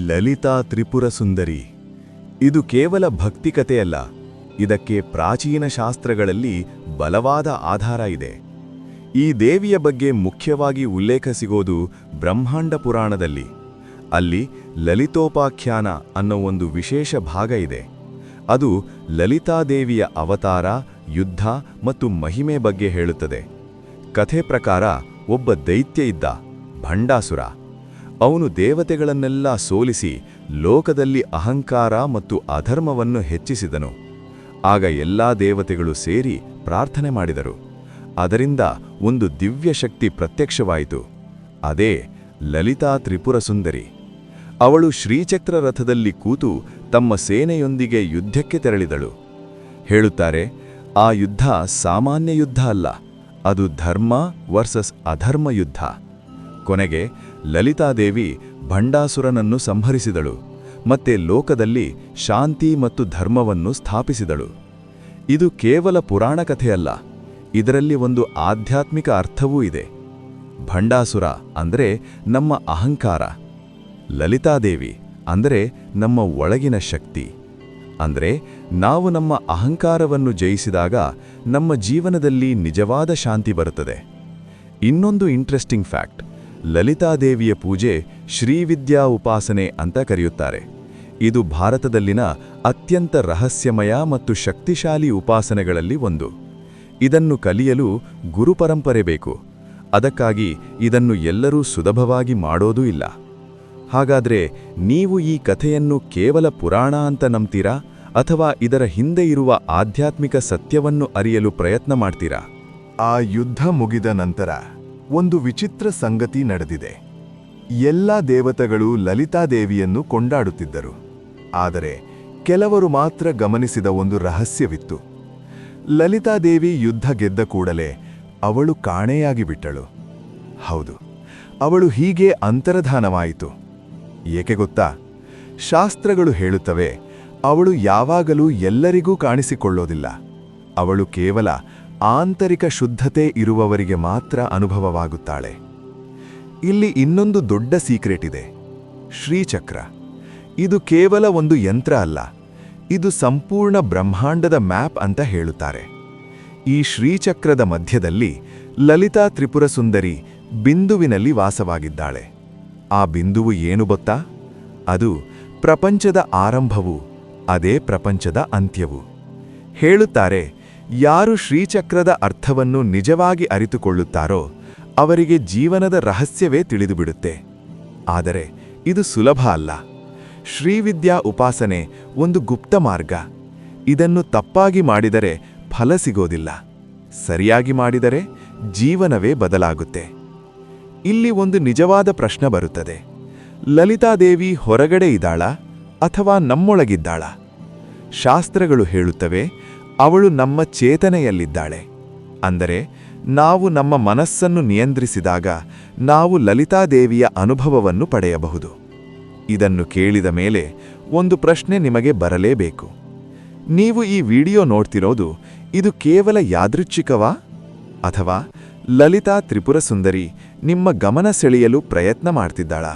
ಲಲಿತಾ ತ್ರಿಪುರ ಸುಂದರಿ. ಇದು ಕೇವಲ ಭಕ್ತಿಕತೆಯಲ್ಲ, ಇದಕ್ಕೆ ಪ್ರಾಚೀನ ಶಾಸ್ತ್ರಗಳಲ್ಲಿ ಬಲವಾದ ಆಧಾರ ಇದೆ. ಈ ದೇವಿಯ ಬಗ್ಗೆ ಮುಖ್ಯವಾಗಿ ಉಲ್ಲೇಖ ಸಿಗೋದು ಬ್ರಹ್ಮಾಂಡ ಪುರಾಣದಲ್ಲಿ. ಅಲ್ಲಿ ಲಲಿತೋಪಾಖ್ಯಾನ ಅನ್ನೋ ಒಂದು ವಿಶೇಷ ಭಾಗ ಇದೆ. ಅದು ಲಲಿತಾದೇವಿಯ ಅವತಾರ, ಯುದ್ಧ ಮತ್ತು ಮಹಿಮೆ ಬಗ್ಗೆ ಹೇಳುತ್ತದೆ. ಕಥೆ ಪ್ರಕಾರ ಒಬ್ಬ ದೈತ್ಯ ಇದ್ದ, ಭಂಡಾಸುರ. ಅವನು ದೇವತೆಗಳನ್ನೆಲ್ಲ ಸೋಲಿಸಿ ಲೋಕದಲ್ಲಿ ಅಹಂಕಾರ ಮತ್ತು ಅಧರ್ಮವನ್ನು ಹೆಚ್ಚಿಸಿದನು. ಆಗ ಎಲ್ಲಾ ದೇವತೆಗಳು ಸೇರಿ ಪ್ರಾರ್ಥನೆ ಮಾಡಿದರು. ಅದರಿಂದ ಒಂದು ದಿವ್ಯ ಶಕ್ತಿ ಪ್ರತ್ಯಕ್ಷವಾಯಿತು. ಅದೇ ಲಲಿತಾ ತ್ರಿಪುರ ಸುಂದರಿ. ಅವಳು ಶ್ರೀಚಕ್ರ ರಥದಲ್ಲಿ ಕೂತು ತಮ್ಮ ಸೇನೆಯೊಂದಿಗೆ ಯುದ್ಧಕ್ಕೆ ತೆರಳಿದಳು. ಹೇಳುತ್ತಾರೆ, ಆ ಯುದ್ಧ ಸಾಮಾನ್ಯ ಯುದ್ಧ ಅಲ್ಲ, ಅದು ಧರ್ಮ ವರ್ಸಸ್ ಅಧರ್ಮ ಯುದ್ಧ. ಕೊನೆಗೆ ಲಲಿತಾದೇವಿ ಭಂಡಾಸುರನನ್ನು ಸಂಹರಿಸಿದಳು ಮತ್ತೆ ಲೋಕದಲ್ಲಿ ಶಾಂತಿ ಮತ್ತು ಧರ್ಮವನ್ನು ಸ್ಥಾಪಿಸಿದಳು. ಇದು ಕೇವಲ ಪುರಾಣ ಕಥೆಯಲ್ಲ, ಇದರಲ್ಲಿ ಒಂದು ಆಧ್ಯಾತ್ಮಿಕ ಅರ್ಥವೂ ಇದೆ. ಭಂಡಾಸುರ ಅಂದರೆ ನಮ್ಮ ಅಹಂಕಾರ, ಲಲಿತಾದೇವಿ ಅಂದರೆ ನಮ್ಮ ಒಳಗಿನ ಶಕ್ತಿ. ಅಂದರೆ ನಾವು ನಮ್ಮ ಅಹಂಕಾರವನ್ನು ಜಯಿಸಿದಾಗ ನಮ್ಮ ಜೀವನದಲ್ಲಿ ನಿಜವಾದ ಶಾಂತಿ ಬರುತ್ತದೆ. ಇನ್ನೊಂದು ಇಂಟ್ರೆಸ್ಟಿಂಗ್ ಫ್ಯಾಕ್ಟ್, ಲಲಿತಾದೇವಿಯ ಪೂಜೆ ಶ್ರೀವಿದ್ಯಾ ಉಪಾಸನೆ ಅಂತ ಕರೆಯುತ್ತಾರೆ. ಇದು ಭಾರತದಲ್ಲಿನ ಅತ್ಯಂತ ರಹಸ್ಯಮಯ ಮತ್ತು ಶಕ್ತಿಶಾಲಿ ಉಪಾಸನೆಗಳಲ್ಲಿ ಒಂದು. ಇದನ್ನು ಕಲಿಯಲು ಗುರುಪರಂಪರೆ ಬೇಕು. ಅದಕ್ಕಾಗಿ ಇದನ್ನು ಎಲ್ಲರೂ ಸುಲಭವಾಗಿ ಮಾಡೋದೂ ಇಲ್ಲ. ಹಾಗಾದ್ರೆ ನೀವು ಈ ಕಥೆಯನ್ನು ಕೇವಲ ಪುರಾಣ ಅಂತ ನಂಬ್ತೀರಾ ಅಥವಾ ಇದರ ಹಿಂದೆ ಇರುವ ಆಧ್ಯಾತ್ಮಿಕ ಸತ್ಯವನ್ನು ಅರಿಯಲು ಪ್ರಯತ್ನ ಮಾಡ್ತೀರಾ? ಆ ಯುದ್ಧ ಮುಗಿದ ನಂತರ ಒಂದು ವಿಚಿತ್ರ ಸಂಗತಿ ನಡೆದಿದೆ. ಎಲ್ಲ ದೇವತೆಗಳು ಲಲಿತಾದೇವಿಯನ್ನು ಕೊಂಡಾಡುತ್ತಿದ್ದರು. ಆದರೆ ಕೆಲವರು ಮಾತ್ರ ಗಮನಿಸಿದ ಒಂದು ರಹಸ್ಯವಿತ್ತು. ಲಲಿತಾದೇವಿ ಯುದ್ಧ ಗೆದ್ದ ಕೂಡಲೇ ಅವಳು ಕಾಣೆಯಾಗಿ ಬಿಟ್ಟಳು. ಹೌದು, ಅವಳು ಹೀಗೆ ಅಂತರ್ಧಾನವಾಯಿತು. ಏಕೆ ಗೊತ್ತಾ? ಶಾಸ್ತ್ರಗಳು ಹೇಳುತ್ತವೆ, ಅವಳು ಯಾವಾಗಲೂ ಎಲ್ಲರಿಗೂ ಕಾಣಿಸಿಕೊಳ್ಳೋದಿಲ್ಲ. ಅವಳು ಕೇವಲ ಆಂತರಿಕ ಶುದ್ಧತೆ ಇರುವವರಿಗೆ ಮಾತ್ರ ಅನುಭವವಾಗುತ್ತಾಳೆ. ಇಲ್ಲಿ ಇನ್ನೊಂದು ದೊಡ್ಡ ಸೀಕ್ರೆಟ್ ಇದೆ. ಶ್ರೀಚಕ್ರ ಇದು ಕೇವಲ ಒಂದು ಯಂತ್ರ ಅಲ್ಲ, ಇದು ಸಂಪೂರ್ಣ ಬ್ರಹ್ಮಾಂಡದ ಮ್ಯಾಪ್ ಅಂತ ಹೇಳುತ್ತಾರೆ. ಈ ಶ್ರೀಚಕ್ರದ ಮಧ್ಯದಲ್ಲಿ ಲಲಿತಾ ತ್ರಿಪುರ ಸುಂದರಿ ಬಿಂದುವಿನಲ್ಲಿ ವಾಸವಾಗಿದ್ದಾಳೆ. ಆ ಬಿಂದುವು ಏನು ಗೊತ್ತಾ? ಅದು ಪ್ರಪಂಚದ ಆರಂಭವು, ಅದೇ ಪ್ರಪಂಚದ ಅಂತ್ಯವು. ಹೇಳುತ್ತಾರೆ, ಯಾರು ಶ್ರೀಚಕ್ರದ ಅರ್ಥವನ್ನು ನಿಜವಾಗಿ ಅರಿತುಕೊಳ್ಳುತ್ತಾರೋ ಅವರಿಗೆ ಜೀವನದ ರಹಸ್ಯವೇ ತಿಳಿದುಬಿಡುತ್ತೆ. ಆದರೆ ಇದು ಸುಲಭ ಅಲ್ಲ. ಶ್ರೀವಿದ್ಯಾ ಉಪಾಸನೆ ಒಂದು ಗುಪ್ತ ಮಾರ್ಗ. ಇದನ್ನು ತಪ್ಪಾಗಿ ಮಾಡಿದರೆ ಫಲ ಸಿಗೋದಿಲ್ಲ, ಸರಿಯಾಗಿ ಮಾಡಿದರೆ ಜೀವನವೇ ಬದಲಾಗುತ್ತೆ. ಇಲ್ಲಿ ಒಂದು ನಿಜವಾದ ಪ್ರಶ್ನೆ ಬರುತ್ತದೆ. ಲಲಿತಾದೇವಿ ಹೊರಗಡೆ ಇದ್ದಾಳಾ ಅಥವಾ ನಮ್ಮೊಳಗಿದ್ದಾಳಾ? ಶಾಸ್ತ್ರಗಳು ಹೇಳುತ್ತವೆ, ಅವಳು ನಮ್ಮ ಚೇತನೆಯಲ್ಲಿದ್ದಾಳೆ. ಅಂದರೆ ನಾವು ನಮ್ಮ ಮನಸ್ಸನ್ನು ನಿಯಂತ್ರಿಸಿದಾಗ ನಾವು ಲಲಿತಾದೇವಿಯ ಅನುಭವವನ್ನು ಪಡೆಯಬಹುದು. ಇದನ್ನು ಕೇಳಿದ ಮೇಲೆ ಒಂದು ಪ್ರಶ್ನೆ ನಿಮಗೆ ಬರಲೇಬೇಕು. ನೀವು ಈ ವಿಡಿಯೋ ನೋಡ್ತಿರೋದು ಇದು ಕೇವಲ ಯಾದೃಚ್ಛಿಕವಾ ಅಥವಾ ಲಲಿತಾ ತ್ರಿಪುರ ಸುಂದರಿ ನಿಮ್ಮ ಗಮನ ಸೆಳೆಯಲು ಪ್ರಯತ್ನ ಮಾಡ್ತಿದ್ದಾಳಾ?